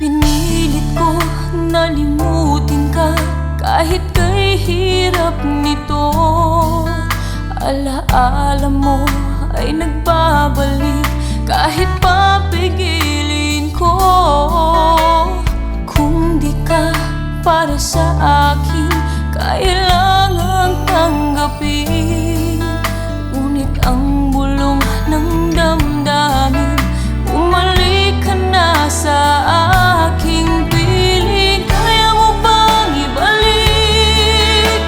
Pinilit ko nalimutin ka kahit kay hirap nito. Alaala mo ay nagbabalik kahit papigilin ko. Kung di ka para sa akin, kailangang tanggapin. Ngunit ang bulong ng damdamin, bumalik ka na sa aking piling. Kaya mo bang ibalik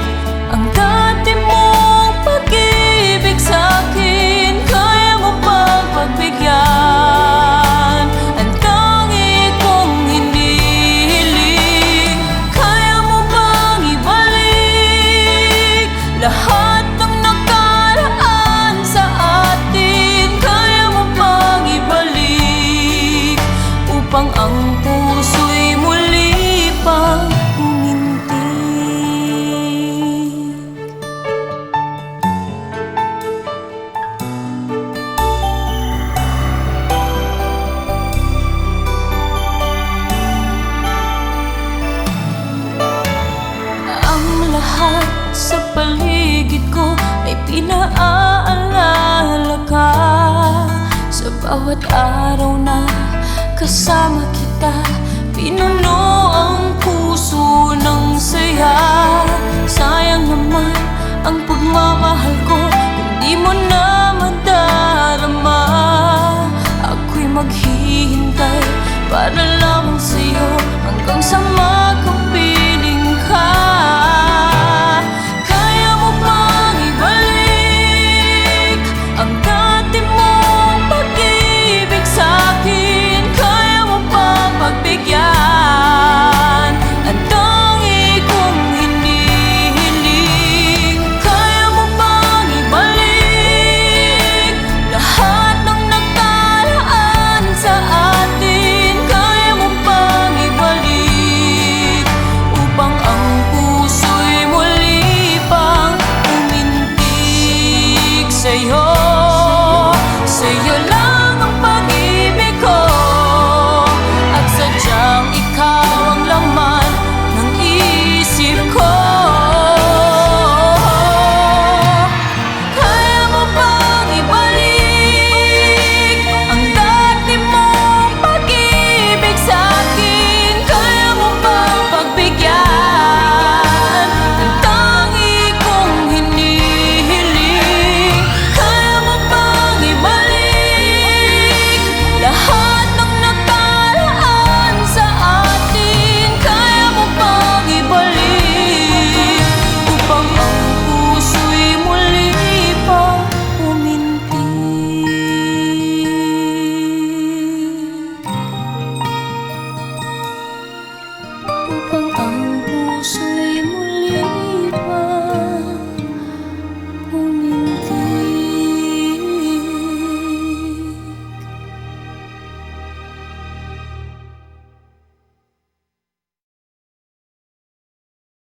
ang dati mong pag-ibig sa'kin? Kaya mo bang pagbigyan ang tangi kong hinihiling? Kaya mo bang ibalik lahat ng nakaraan sa atin? Kaya mo bang ibalik upang ang puso'y muli pang umintig? Ang lahat sa paligid ko ay pinaalala ka. Sa bawat araw na kasama kita, pinuno ang puso ng saya. Sayang naman ang pagmamahal ko kung di mo na madarama. Ako'y maghihintay